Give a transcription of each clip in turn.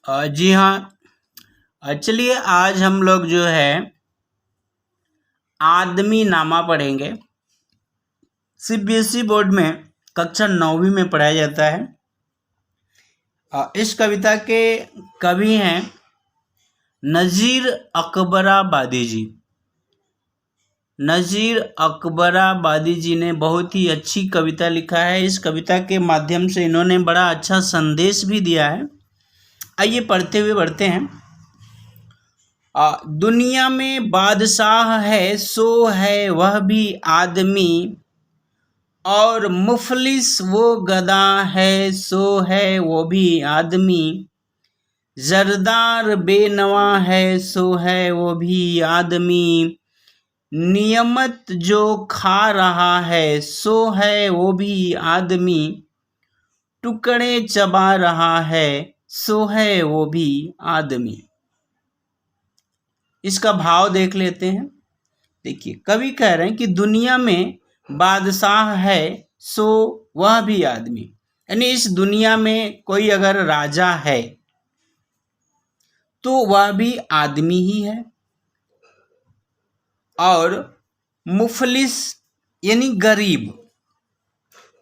जी हाँ। चलिए आज हम लोग जो है आदमी नामा पढ़ेंगे। सीबीएसई बोर्ड में कक्षा 9वीं में पढ़ाया जाता है। इस कविता के कवि हैं नज़ीर अकबराबादी जी। नज़ीर अकबराबादी जी ने बहुत ही अच्छी कविता लिखा है। इस कविता के माध्यम से इन्होंने बड़ा अच्छा संदेश भी दिया है। आइए पढ़ते हुए बढ़ते हैं। दुनिया में बादशाह है सो है वह भी आदमी, और मुफलिस वो गधा है सो है वो भी आदमी। जरदार बेनवा है सो है वो भी आदमी, नियमत जो खा रहा है सो है वो भी आदमी। टुकड़े चबा रहा है सो है वो भी आदमी। इसका भाव देख लेते हैं। देखिए कवि कह रहे हैं कि दुनिया में बादशाह है सो वह भी आदमी, यानी इस दुनिया में कोई अगर राजा है तो वह भी आदमी ही है। और मुफलिस यानी गरीब,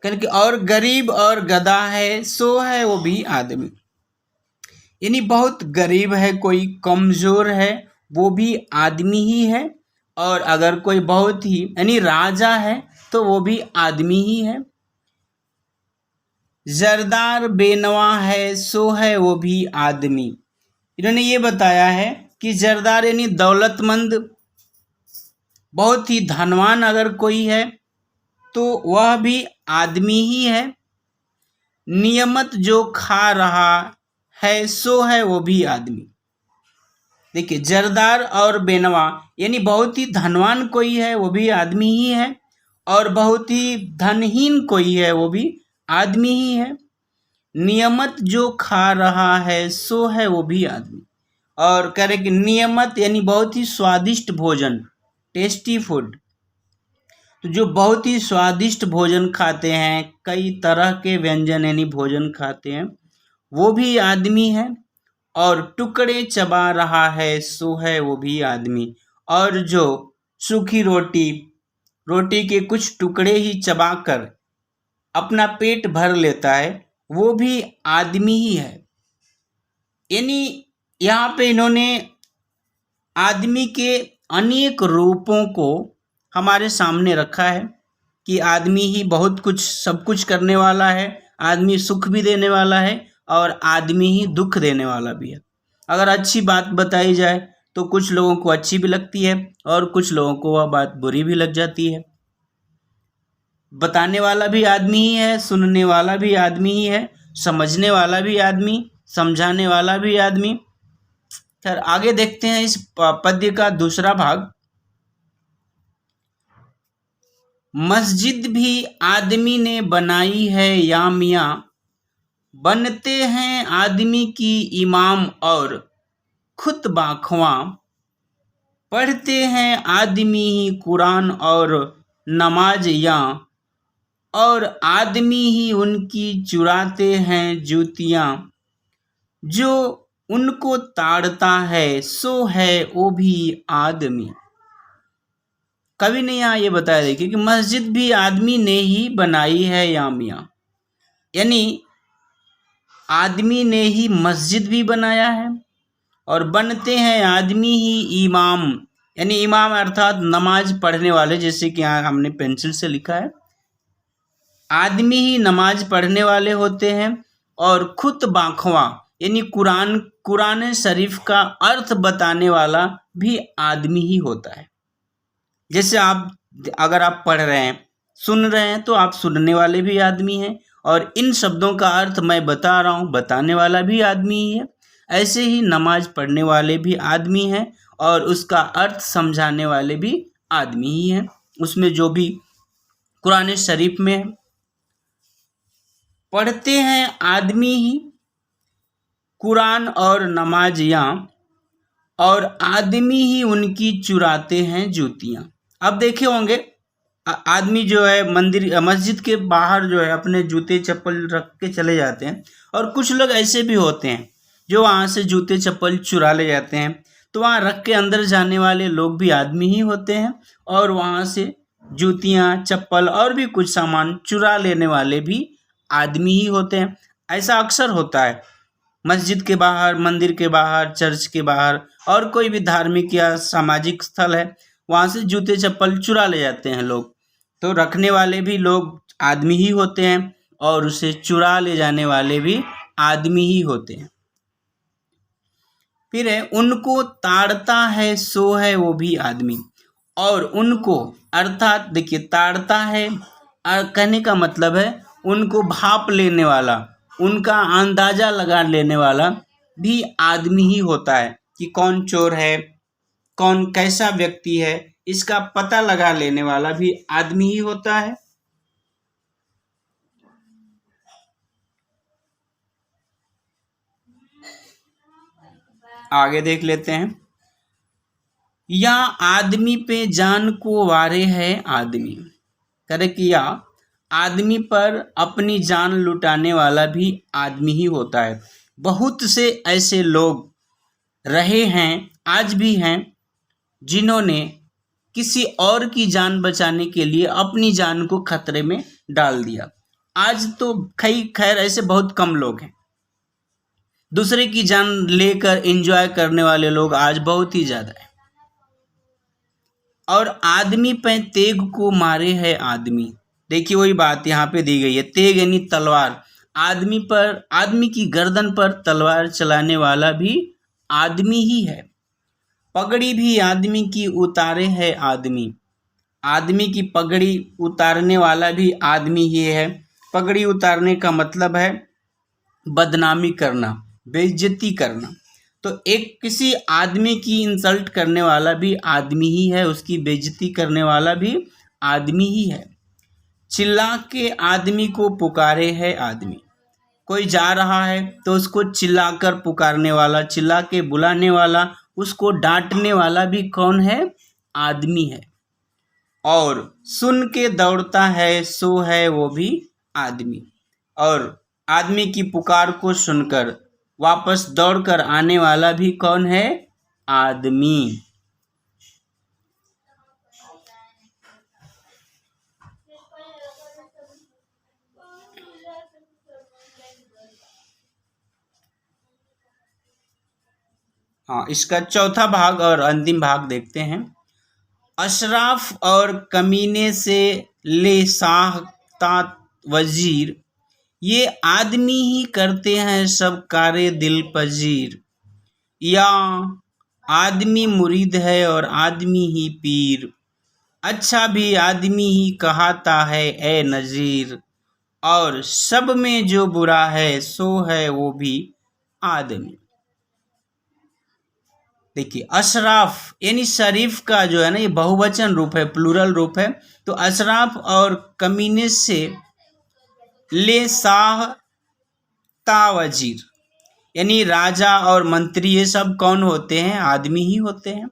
क्योंकि और गरीब और गधा है सो है वो भी आदमी, यानी बहुत गरीब है, कोई कमजोर है वो भी आदमी ही है। और अगर कोई बहुत ही यानी राजा है तो वो भी आदमी ही है। जरदार बेनवा है सो है वो भी आदमी। इन्होंने ये बताया है कि जरदार यानी दौलतमंद, बहुत ही धनवान अगर कोई है तो वह भी आदमी ही है। नियमत जो खा रहा है सो है वो भी आदमी। देखिए जरदार और बेनवा यानी बहुत ही धनवान कोई है वो भी आदमी ही है, और बहुत ही धनहीन कोई है वो भी आदमी ही है। नियमत जो खा रहा है सो है वो भी आदमी। और कह रहे कि नियमत यानी बहुत ही स्वादिष्ट भोजन, टेस्टी फूड। तो जो बहुत ही स्वादिष्ट भोजन खाते हैं, कई तरह के व्यंजन यानी भोजन खाते हैं, वो भी आदमी है। और टुकड़े चबा रहा है सो है वो भी आदमी। और जो सूखी रोटी के कुछ टुकड़े ही चबाकर अपना पेट भर लेता है वो भी आदमी ही है। यानी यहाँ पे इन्होंने आदमी के अनेक रूपों को हमारे सामने रखा है कि आदमी ही बहुत कुछ सब कुछ करने वाला है, आदमी सुख भी देने वाला है और आदमी ही दुख देने वाला भी है। अगर अच्छी बात बताई जाए तो कुछ लोगों को अच्छी भी लगती है और कुछ लोगों को वह बात बुरी भी लग जाती है। बताने वाला भी आदमी ही है, सुनने वाला भी आदमी ही है, समझने वाला भी आदमी, समझाने वाला भी आदमी। खैर आगे देखते हैं इस पद्य का दूसरा भाग। मस्जिद भी आदमी ने बनाई है या मियाँ, बनते हैं आदमी की इमाम और खुतबा ख्वां। पढ़ते हैं आदमी ही कुरान और नमाज या, और आदमी ही उनकी चुराते हैं जूतियाँ। जो उनको ताड़ता है सो है वो भी आदमी। कवि ने यहाँ ये बताया देखिए कि मस्जिद भी आदमी ने ही बनाई है या मियाँ, यानी आदमी ने ही मस्जिद भी बनाया है और बनते हैं आदमी ही इमाम, यानी इमाम अर्थात नमाज पढ़ने वाले, जैसे कि यहाँ हमने पेंसिल से लिखा है। आदमी ही नमाज पढ़ने वाले होते हैं। और खुतबा ख्वां यानी कुरान शरीफ का अर्थ बताने वाला भी आदमी ही होता है। जैसे अगर आप पढ़ रहे हैं, सुन रहे हैं, तो आप सुनने वाले भी आदमी हैं, और इन शब्दों का अर्थ मैं बता रहा हूँ, बताने वाला भी आदमी ही है। ऐसे ही नमाज पढ़ने वाले भी आदमी हैं और उसका अर्थ समझाने वाले भी आदमी ही हैं। उसमें जो भी कुरान शरीफ में है, पढ़ते हैं आदमी ही कुरान और नमाज यहाँ, और आदमी ही उनकी चुराते हैं जूतियाँ। अब देखे होंगे आदमी जो है मस्जिद के बाहर जो है अपने जूते चप्पल रख के चले जाते हैं, और कुछ लोग ऐसे भी होते हैं जो वहाँ से जूते चप्पल चुरा ले जाते हैं। तो वहाँ रख के अंदर जाने वाले लोग भी आदमी ही होते हैं और वहाँ से जूतियाँ चप्पल और भी कुछ सामान चुरा लेने वाले भी आदमी ही होते हैं। ऐसा अक्सर होता है मस्जिद के बाहर, मंदिर के बाहर, चर्च के बाहर और कोई भी धार्मिक या सामाजिक स्थल है, वहाँ से जूते चप्पल चुरा ले जाते हैं लोग। तो रखने वाले भी लोग आदमी ही होते हैं और उसे चुरा ले जाने वाले भी आदमी ही होते हैं। फिर है उनको ताड़ता है सो है वो भी आदमी। और उनको अर्थात देखिए ताड़ता है कहने का मतलब है उनको भाप लेने वाला, उनका अंदाजा लगा लेने वाला भी आदमी ही होता है कि कौन चोर है, कौन कैसा व्यक्ति है, इसका पता लगा लेने वाला भी आदमी ही होता है। आगे देख लेते हैं। या आदमी पे जान को वारे है आदमी, करे कि या आदमी पर अपनी जान लुटाने वाला भी आदमी ही होता है। बहुत से ऐसे लोग रहे हैं, आज भी हैं, जिन्होंने किसी और की जान बचाने के लिए अपनी जान को खतरे में डाल दिया। आज तो खैर ऐसे बहुत कम लोग हैं। दूसरे की जान लेकर एंजॉय करने वाले लोग आज बहुत ही ज्यादा है। और आदमी पे तेग को मारे है आदमी, देखिए वही बात यहाँ पे दी गई है। तेग यानी तलवार, आदमी पर, आदमी की गर्दन पर तलवार चलाने वाला भी आदमी ही है। पगड़ी भी आदमी की उतारे है आदमी, आदमी की पगड़ी उतारने वाला भी आदमी ही है। पगड़ी उतारने का मतलब है बदनामी करना, बेइज्जती करना। तो एक किसी आदमी की इंसल्ट करने वाला भी आदमी ही है, उसकी बेइज्जती करने वाला भी आदमी ही है। चिल्ला के आदमी को पुकारे है आदमी, कोई जा रहा है तो उसको चिल्लाकर पुकारने वाला, चिल्ला के बुलाने वाला, उसको डांटने वाला भी कौन है? आदमी है। और सुन के दौड़ता है सो है वो भी आदमी। और आदमी की पुकार को सुनकर वापस दौड़कर आने वाला भी कौन है? आदमी। हाँ, इसका चौथा भाग और अंतिम भाग देखते हैं। अशराफ और कमीने से ले साहता वजीर, ये आदमी ही करते हैं सब कारे दिल पजीर। या आदमी मुरीद है और आदमी ही पीर, अच्छा भी आदमी ही कहाता है ए नजीर। और सब में जो बुरा है सो है वो भी आदमी। देखिए अशराफ यानी शरीफ का जो है ना, ये बहुवचन रूप है, प्लूरल रूप है। तो अशराफ और कमीने से ले साह वजीर, यानी राजा और मंत्री, ये सब कौन होते हैं? आदमी ही होते हैं।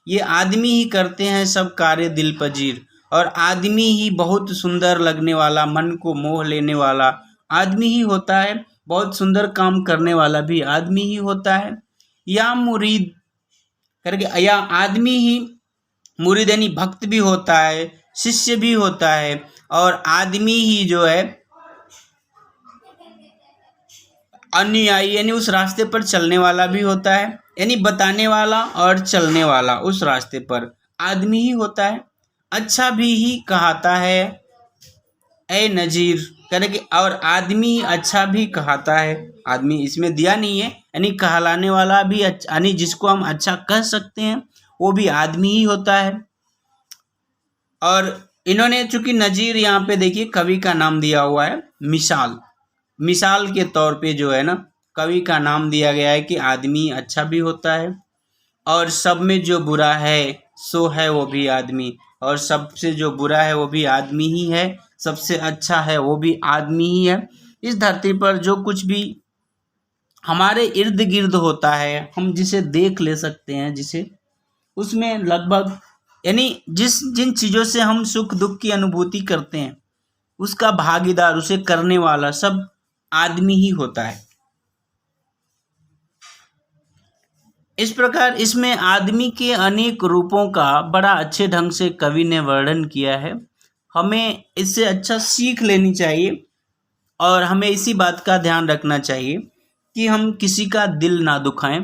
ये आदमी ही करते हैं सब कार्य दिल पजीर। और आदमी ही बहुत सुंदर लगने वाला, मन को मोह लेने वाला आदमी ही होता है। बहुत सुंदर काम करने वाला भी आदमी ही होता है। या मुरीद करके, या आदमी ही मुरीद यानी भक्त भी होता है, शिष्य भी होता है। और आदमी ही जो है अनुयायी यानी उस रास्ते पर चलने वाला भी होता है, यानी बताने वाला और चलने वाला उस रास्ते पर आदमी ही होता है। अच्छा भी ही कहता है ए नजीर करके, और आदमी अच्छा भी कहता है। आदमी इसमें दिया नहीं है, यानी कहलाने वाला भी अच्छा, यानी जिसको हम अच्छा कह सकते हैं वो भी आदमी ही होता है। और इन्होंने चूंकि नजीर यहाँ पे देखिए कवि का नाम दिया हुआ है, मिसाल के तौर पे जो है ना कवि का नाम दिया गया है कि आदमी अच्छा भी होता है। और सब में जो बुरा है सो है वो भी आदमी, और सबसे जो बुरा है वो भी आदमी ही है, सबसे अच्छा है वो भी आदमी ही है। इस धरती पर जो कुछ भी हमारे इर्द गिर्द होता है, हम जिसे देख ले सकते हैं, जिसे उसमें लगभग यानी जिन चीज़ों से हम सुख दुख की अनुभूति करते हैं, उसका भागीदार, उसे करने वाला सब आदमी ही होता है। इस प्रकार इसमें आदमी के अनेक रूपों का बड़ा अच्छे ढंग से कवि ने वर्णन किया है। हमें इससे अच्छा सीख लेनी चाहिए और हमें इसी बात का ध्यान रखना चाहिए कि हम किसी का दिल ना दुखाएं।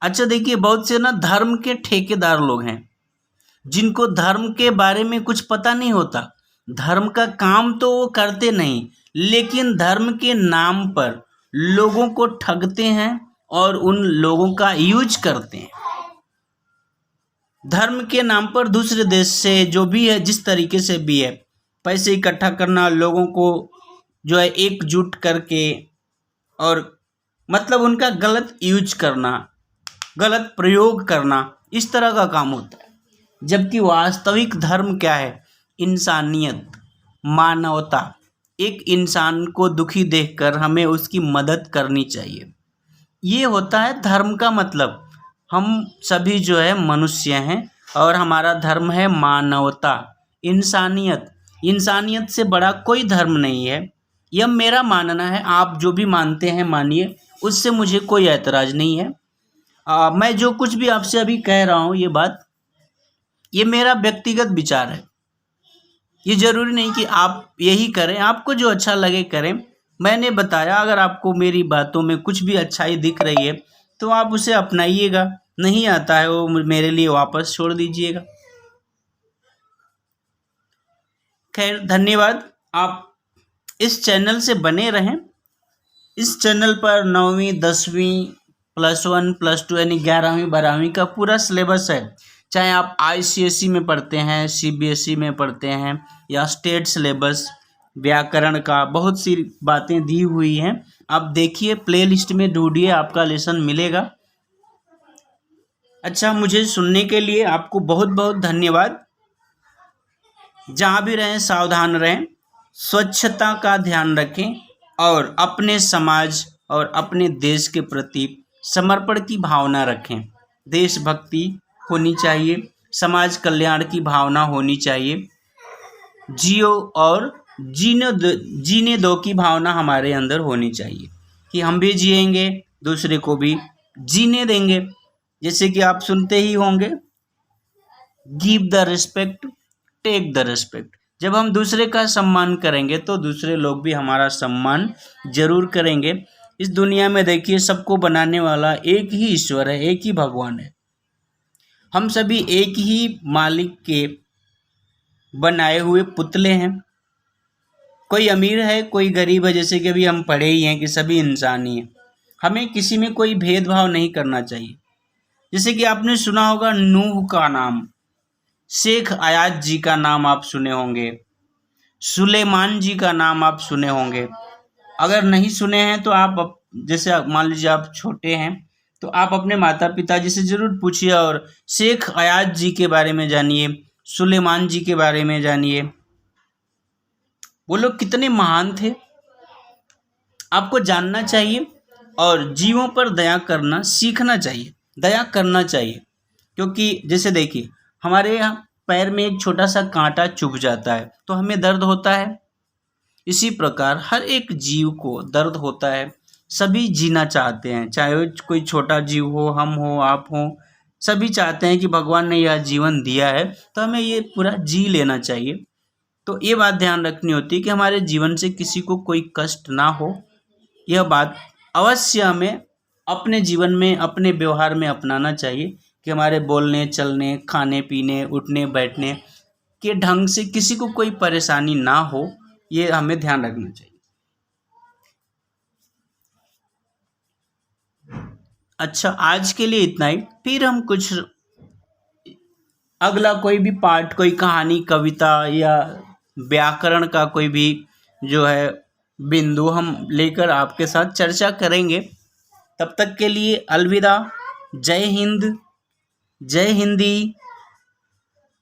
अच्छा देखिए, बहुत से ना धर्म के ठेकेदार लोग हैं जिनको धर्म के बारे में कुछ पता नहीं होता, धर्म का काम तो वो करते नहीं, लेकिन धर्म के नाम पर लोगों को ठगते हैं और उन लोगों का यूज करते हैं। धर्म के नाम पर दूसरे देश से जो भी है, जिस तरीके से भी है, पैसे इकट्ठा करना, लोगों को जो है एकजुट करके और मतलब उनका गलत यूज करना, गलत प्रयोग करना, इस तरह का काम होता है। जबकि वास्तविक धर्म क्या है? इंसानियत, मानवता। एक इंसान को दुखी देखकर हमें उसकी मदद करनी चाहिए। ये होता है धर्म का मतलब। हम सभी जो है मनुष्य हैं और हमारा धर्म है मानवता, इंसानियत। इंसानियत से बड़ा कोई धर्म नहीं है, यह मेरा मानना है। आप जो भी मानते हैं मानिए, उससे मुझे कोई ऐतराज़ नहीं है। मैं जो कुछ भी आपसे अभी कह रहा हूँ, ये मेरा व्यक्तिगत विचार है। ये ज़रूरी नहीं कि आप यही करें, आपको जो अच्छा लगे करें। मैंने बताया, अगर आपको मेरी बातों में कुछ भी अच्छाई दिख रही है तो आप उसे अपनाइएगा, नहीं आता है वो मेरे लिए वापस छोड़ दीजिएगा। खैर, धन्यवाद। आप इस चैनल से बने रहें। इस चैनल पर 9वीं 10वीं +1 +2 यानी 11वीं 12वीं का पूरा सिलेबस है। चाहे आप ICSE में पढ़ते हैं, CBSE में पढ़ते हैं या स्टेट सिलेबस, व्याकरण का बहुत सी बातें दी हुई हैं। आप देखिए, प्लेलिस्ट में ढूंढिए, आपका लेसन मिलेगा। अच्छा, मुझे सुनने के लिए आपको बहुत बहुत धन्यवाद। जहाँ भी रहें सावधान रहें, स्वच्छता का ध्यान रखें और अपने समाज और अपने देश के प्रति समर्पण की भावना रखें। देशभक्ति होनी चाहिए, समाज कल्याण की भावना होनी चाहिए। जियो और जीने दो की भावना हमारे अंदर होनी चाहिए कि हम भी जिएंगे, दूसरे को भी जीने देंगे। जैसे कि आप सुनते ही होंगे, give the respect, take the respect. जब हम दूसरे का सम्मान करेंगे तो दूसरे लोग भी हमारा सम्मान जरूर करेंगे। इस दुनिया में देखिए, सबको बनाने वाला एक ही ईश्वर है, एक ही भगवान है। हम सभी एक ही मालिक के बनाए हुए पुतले हैं। कोई अमीर है, कोई गरीब है, जैसे कि अभी हम पढ़े ही हैं कि सभी इंसान ही हैं। हमें किसी में कोई भेदभाव नहीं करना चाहिए। जैसे कि आपने सुना होगा नूह का नाम, शेख आयात जी का नाम आप सुने होंगे, सुलेमान जी का नाम आप सुने होंगे। अगर नहीं सुने हैं तो आप, जैसे मान लीजिए आप छोटे हैं तो आप अपने माता पिता जी से ज़रूर पूछिए और शेख आयात जी के बारे में जानिए, सुलेमान जी के बारे में जानिए। वो लोग कितने महान थे, आपको जानना चाहिए और जीवों पर दया करना सीखना चाहिए, दया करना चाहिए। क्योंकि जैसे देखिए, हमारे यहाँ पैर में एक छोटा सा कांटा चुभ जाता है तो हमें दर्द होता है। इसी प्रकार हर एक जीव को दर्द होता है। सभी जीना चाहते हैं, चाहे वो कोई छोटा जीव हो, हम हो, आप हो, सभी चाहते हैं कि भगवान ने यह जीवन दिया है तो हमें ये पूरा जी लेना चाहिए। तो ये बात ध्यान रखनी होती है कि हमारे जीवन से किसी को कोई कष्ट ना हो। यह बात अवश्य हमें अपने जीवन में, अपने व्यवहार में अपनाना चाहिए कि हमारे बोलने, चलने, खाने पीने, उठने बैठने के ढंग से किसी को कोई परेशानी ना हो। ये हमें ध्यान रखना चाहिए। अच्छा, आज के लिए इतना ही। फिर हम कुछ अगला कोई भी पार्ट, कोई कहानी, कविता या व्याकरण का कोई भी जो है बिंदु हम लेकर आपके साथ चर्चा करेंगे। तब तक के लिए अलविदा। जय हिंद, जय हिंदी।